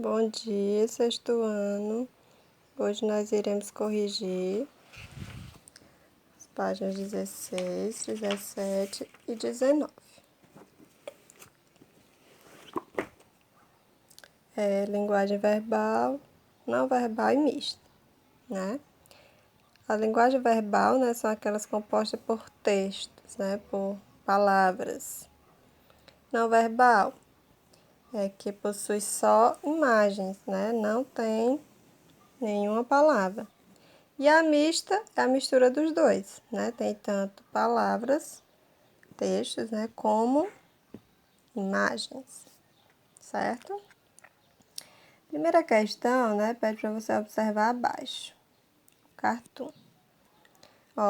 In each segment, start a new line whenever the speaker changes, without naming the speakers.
Bom dia, sexto ano. Hoje nós iremos corrigir as páginas 16, 17 e 19. Linguagem verbal, não verbal e mista, né? A linguagem verbal, né, são aquelas compostas por textos, né, por palavras. Não verbal é que possui só imagens, né? Não tem nenhuma palavra. E a mista é a mistura dos dois, né? Tem tanto palavras, textos, né, como imagens, certo? Primeira questão, né, pede para você observar abaixo. Cartoon.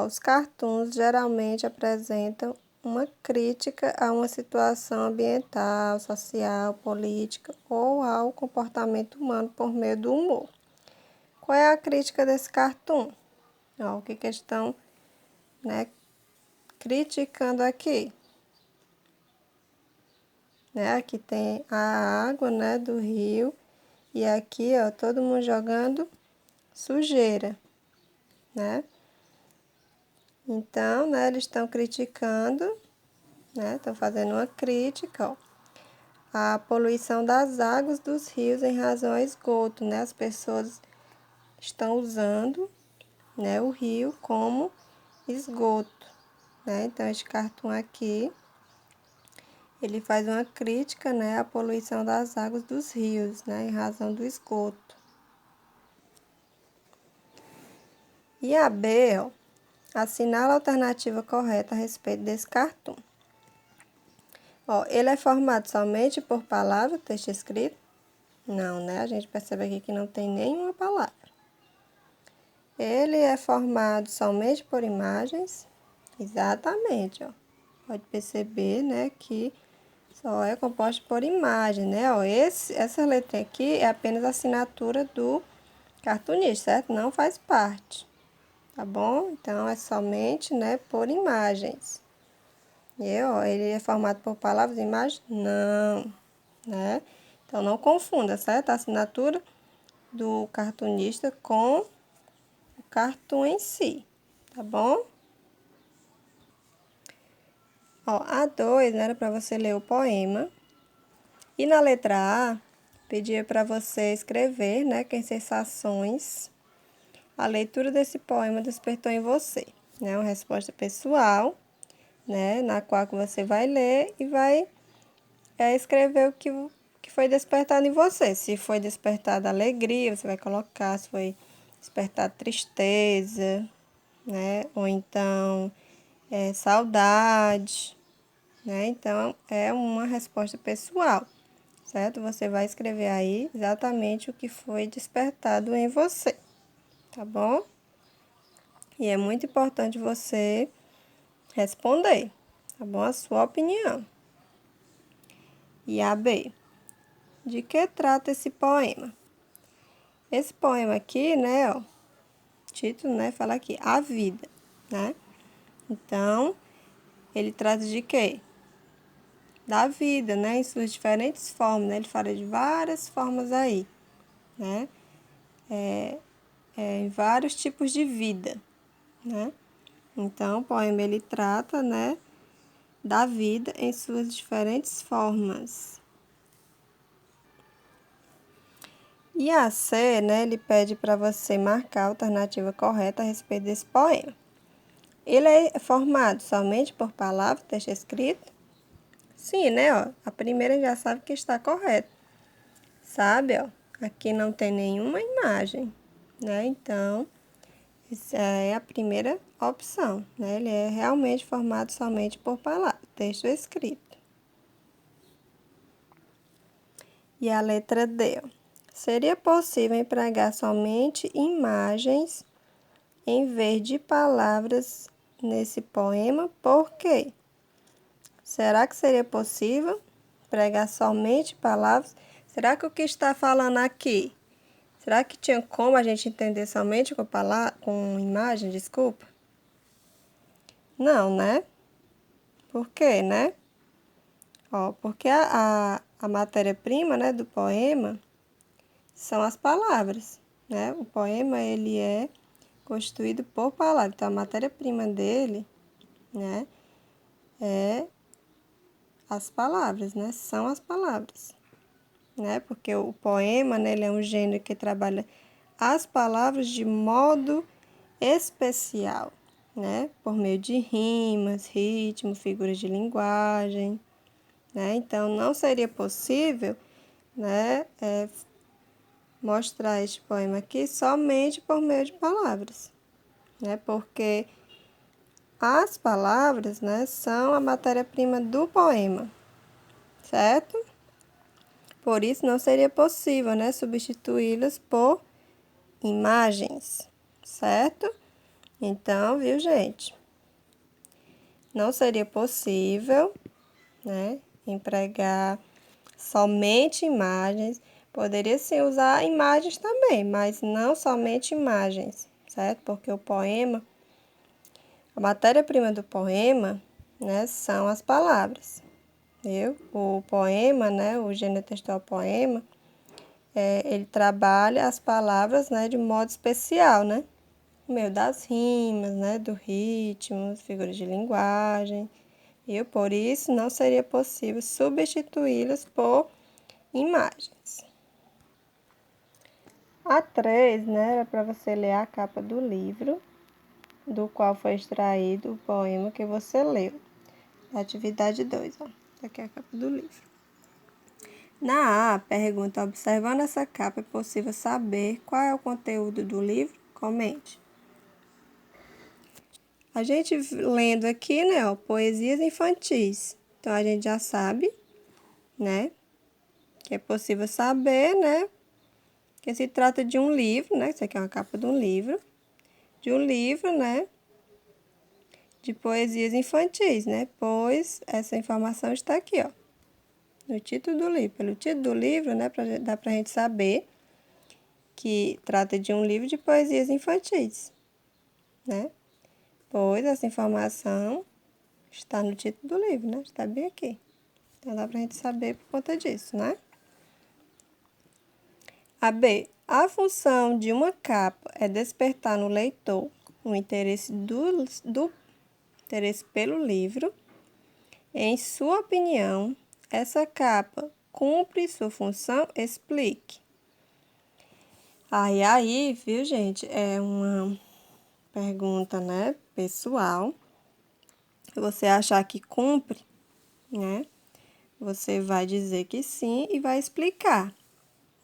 Os cartoons geralmente apresentam uma crítica a uma situação ambiental, social, política ou ao comportamento humano por meio do humor. Qual é a crítica desse cartoon? O que estão, né, criticando aqui? Aqui tem a água, né, do rio e aqui, todo mundo jogando sujeira, né? Então, né, eles estão criticando, né, estão fazendo uma crítica, à poluição das águas dos rios em razão ao esgoto, né? As pessoas estão usando, né, o rio como esgoto, né? Então, este cartoon aqui, ele faz uma crítica, né, à poluição das águas dos rios, né, em razão do esgoto. E a B, assinala a alternativa correta a respeito desse cartoon. Ele é formado somente por palavra, texto escrito? Não, né? A gente percebe aqui que não tem nenhuma palavra. Ele é formado somente por imagens? Exatamente, Pode perceber, né, que só é composto por imagem, né? Essa letra aqui é apenas a assinatura do cartunista, certo? Não faz parte, tá bom? Então, é somente, né, por imagens. Ele é formado por palavras e imagens? Não, né? Então, não confunda, certo? A assinatura do cartunista com o cartoon em si, tá bom? A 2, né, era para você ler o poema. E na letra A, pedia para você escrever, né, que sensações a leitura desse poema despertou em você, né? Uma resposta pessoal, né, na qual que você vai ler e vai escrever o que foi despertado em você. Se foi despertada alegria, você vai colocar, se foi despertada tristeza, né? Ou então saudade, né? Então, é uma resposta pessoal, certo? Você vai escrever aí exatamente o que foi despertado em você, tá bom? E é muito importante você responder, tá bom? A sua opinião. E a B. De que trata esse poema? Esse poema aqui, né, título, né, fala aqui, a vida, né? Então, ele trata de quê? Da vida, né, em suas diferentes formas, né? Ele fala de várias formas aí, né? Em vários tipos de vida, né? Então, o poema, ele trata, né, da vida em suas diferentes formas. E a C, né, ele pede para você marcar a alternativa correta a respeito desse poema. Ele é formado somente por palavras, texto escrito? Sim, né, a primeira já sabe que está correto. Sabe, aqui não tem nenhuma imagem, né, então, essa é a primeira opção, né, ele é realmente formado somente por palavras, texto escrito. E a letra D, seria possível empregar somente imagens em vez de palavras nesse poema, por quê? Será que seria possível empregar somente palavras? Será que o que está falando aqui, será que tinha como a gente entender somente com imagem, desculpa? Não, né? Por quê, né? Porque a matéria-prima, né, do poema são as palavras, né? O poema, ele é constituído por palavras. Então, a matéria-prima dele, né, é as palavras, né? São as palavras, né? Porque o poema, né, ele é um gênero que trabalha as palavras de modo especial, né? Por meio de rimas, ritmo, figuras de linguagem, né? Então, não seria possível, né, mostrar este poema aqui somente por meio de palavras, né? Porque as palavras, né, são a matéria-prima do poema, certo? Por isso, não seria possível, né, substituí-las por imagens, certo? Então, viu, gente? Não seria possível, né, empregar somente imagens. Poderia sim usar imagens também, mas não somente imagens, certo? Porque o poema, a matéria-prima do poema, né, são as palavras, viu? O poema, né, o gênero textual poema, ele trabalha as palavras, né, de modo especial, né? Por meio das rimas, né, do ritmo, figuras de linguagem. E por isso não seria possível substituí-las por imagens. A 3, né, era para você ler a capa do livro, do qual foi extraído o poema que você leu. Atividade 2, ó. Aqui é a capa do livro. Na A, pergunta: observando essa capa, é possível saber qual é o conteúdo do livro? Comente. A gente lendo aqui, né, ó, poesias infantis. Então, a gente já sabe, né, que é possível saber, né, que se trata de um livro, né, isso aqui é uma capa de um livro, né, de poesias infantis, né, pois essa informação está aqui, ó, no título do livro. Pelo título do livro, né, dá pra gente saber que trata de um livro de poesias infantis, né, pois essa informação está no título do livro, né, está bem aqui. Então, dá pra gente saber por conta disso, né? A B. A função de uma capa é despertar no leitor o interesse do interesse pelo livro. Em sua opinião, essa capa cumpre sua função? Explique. Aí, viu, gente? É uma pergunta, né, pessoal. Se você achar que cumpre, né, você vai dizer que sim e vai explicar,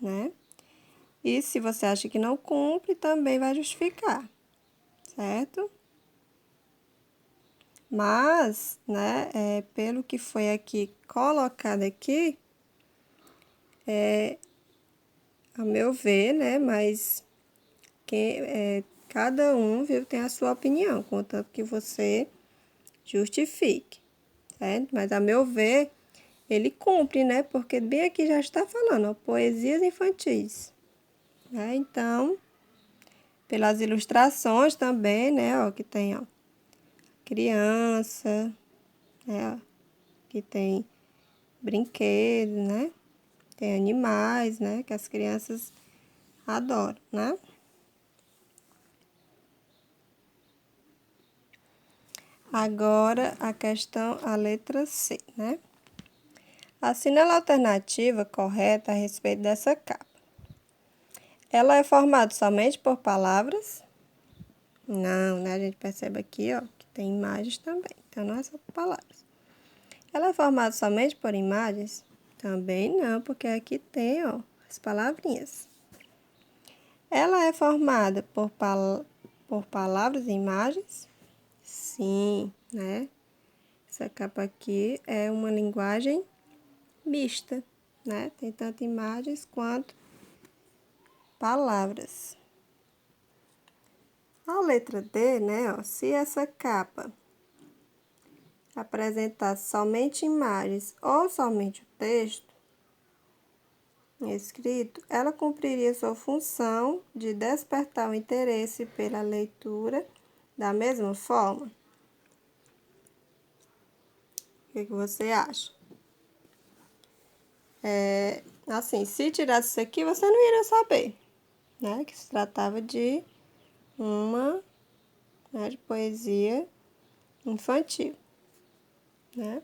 né? E se você acha que não cumpre, também vai justificar, certo? Mas, né, pelo que foi aqui colocado aqui, a meu ver, né, mas cada um, viu, tem a sua opinião, contanto que você justifique, certo? Mas a meu ver, ele cumpre, né, porque bem aqui já está falando, ó, poesias infantis, né? Então, pelas ilustrações também, né, ó, que tem, ó, criança, né, ó, que tem brinquedos, né? Tem animais, né? Que as crianças adoram, né? Agora, a letra C, né? Assinale a alternativa correta a respeito dessa capa. Ela é formada somente por palavras? Não, né? A gente percebe aqui, ó, que tem imagens também. Então, não é só por palavras. Ela é formada somente por imagens? Também não, porque aqui tem, ó, as palavrinhas. Ela é formada por palavras e imagens? Sim, né? Essa capa aqui é uma linguagem mista, né? Tem tanto imagens quanto palavras. A letra D, né? Ó, se essa capa apresentasse somente imagens ou somente o texto escrito, ela cumpriria sua função de despertar o interesse pela leitura da mesma forma? O que você acha? Assim, se tirasse isso aqui, você não iria saber, né? Que se tratava de uma, né, de poesia infantil, né?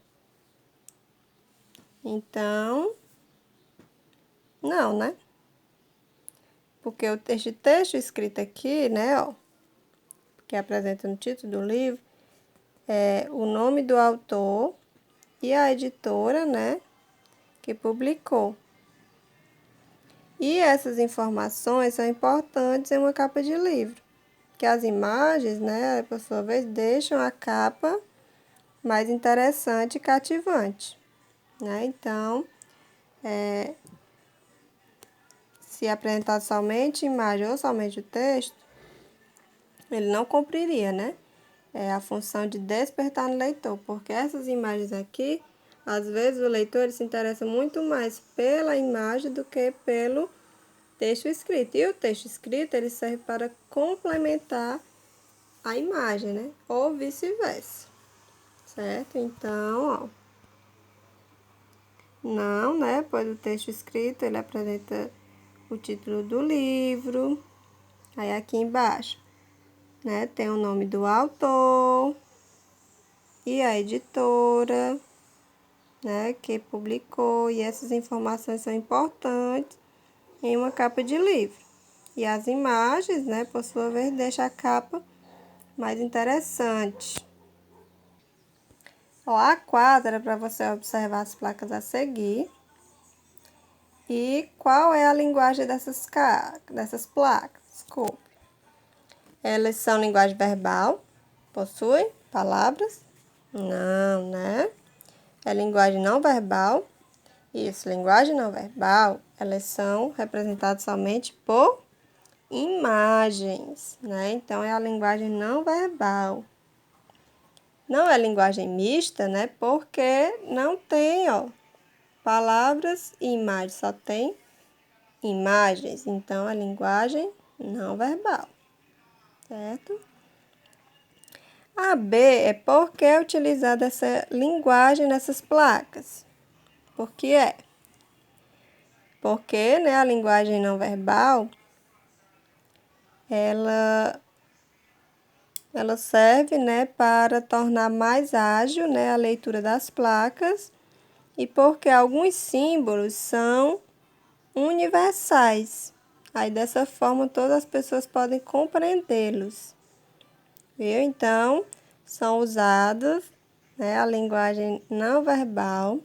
Então, não, né? Porque o texto escrito aqui, né, ó, que apresenta no título do livro, é o nome do autor e a editora, né, que publicou. E essas informações são importantes em uma capa de livro, que as imagens, né, por sua vez, deixam a capa mais interessante e cativante, né? Então, se apresentar somente imagem ou somente o texto, ele não cumpriria, né? A função de despertar no leitor, porque essas imagens aqui, às vezes o leitor ele se interessa muito mais pela imagem do que pelo texto escrito. E o texto escrito ele serve para complementar a imagem, né? Ou vice-versa, certo? Então, ó, não, né? Pois o texto escrito ele apresenta o título do livro, aí aqui embaixo, né? Tem o nome do autor e a editora, né? Que publicou, e essas informações são importantes em uma capa de livro. E as imagens, né? Por sua vez, deixam a capa mais interessante. Ó, a quadra para você observar as placas a seguir. E qual é a linguagem dessas placas? Desculpe. Elas são linguagem verbal? Possuem palavras? Não, né? É linguagem não verbal? Isso, linguagem não verbal, elas são representadas somente por imagens, né? Então, é a linguagem não verbal. Não é linguagem mista, né? Porque não tem, ó, palavras e imagens, só tem imagens. Então, é linguagem não verbal, certo? A B é por que é utilizada essa linguagem nessas placas. Por que é? Porque, né, a linguagem não verbal, ela serve, né, para tornar mais ágil, né, a leitura das placas e porque alguns símbolos são universais. Aí, dessa forma, todas as pessoas podem compreendê-los. Viu? Então, são usados, né, a linguagem não verbal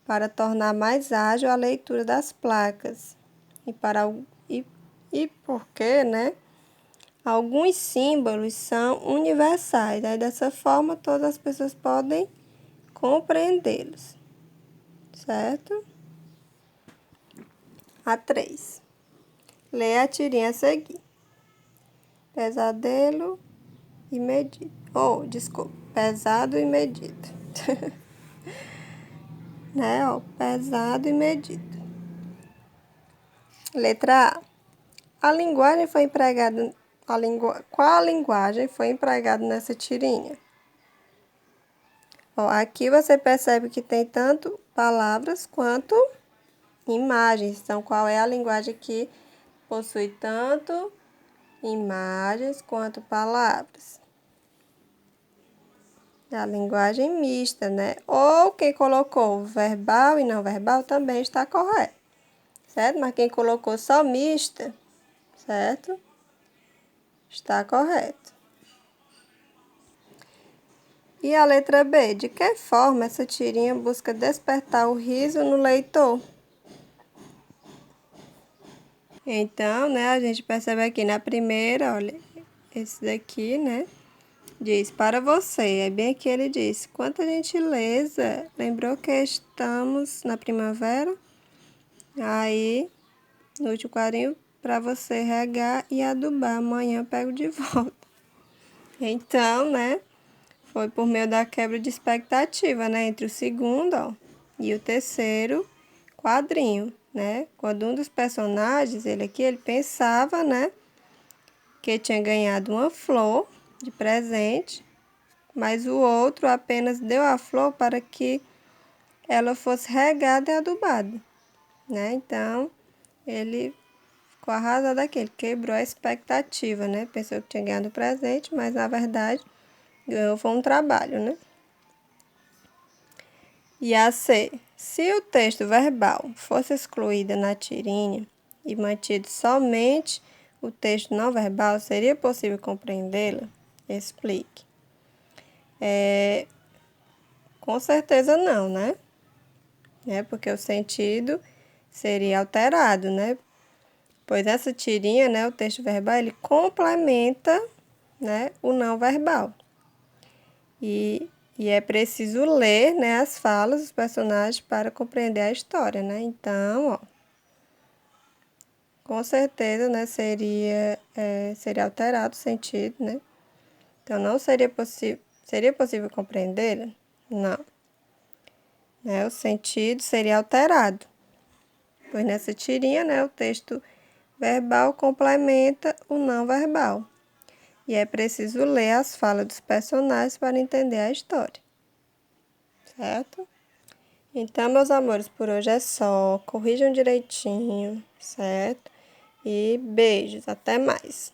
para tornar mais ágil a leitura das placas. E porque, né, alguns símbolos são universais. Aí, dessa forma, todas as pessoas podem compreendê-los, certo? A 3. Leia a tirinha a seguir. Pesadelo e medido. Oh, desculpa. Pesado e medido. Né, ó, pesado e medido. Letra A. A linguagem foi empregada... Qual a linguagem foi empregada nessa tirinha? Ó, aqui você percebe que tem tanto palavras quanto imagens. Então, qual é a linguagem que possui tanto imagens quanto palavras? É a linguagem mista, né? Ou quem colocou verbal e não verbal também está correto, certo? Mas quem colocou só mista, certo? Está correto. E a letra B, de que forma essa tirinha busca despertar o riso no leitor? Então, né, a gente percebe aqui na primeira, olha, esse daqui, né, diz, para você. É bem aqui ele diz, quanta gentileza, lembrou que estamos na primavera? Aí, no último quadrinho, para você regar e adubar, amanhã eu pego de volta. Então, né, foi por meio da quebra de expectativa, né, entre o segundo, ó, e o terceiro quadrinho, né? Quando um dos personagens, ele pensava, né, que tinha ganhado uma flor de presente, mas o outro apenas deu a flor para que ela fosse regada e adubada, né? Então, ele ficou arrasado aqui, ele quebrou a expectativa, né? Pensou que tinha ganhado o presente, mas na verdade ganhou foi um trabalho, né? E a C. Se o texto verbal fosse excluído na tirinha e mantido somente o texto não verbal, seria possível compreendê-la? Explique. Com certeza não, né? Porque o sentido seria alterado, né? Pois essa tirinha, né, o texto verbal, ele complementa, né, o não verbal. E é preciso ler, né, as falas dos personagens para compreender a história, né? Então, ó, com certeza, né, seria alterado o sentido, né? Então, não seria possível, seria possível compreendê-la? Não. Né, o sentido seria alterado, pois nessa tirinha, né, o texto verbal complementa o não verbal. E é preciso ler as falas dos personagens para entender a história. Certo? Então, meus amores, por hoje é só. Corrijam direitinho, certo? E beijos, até mais.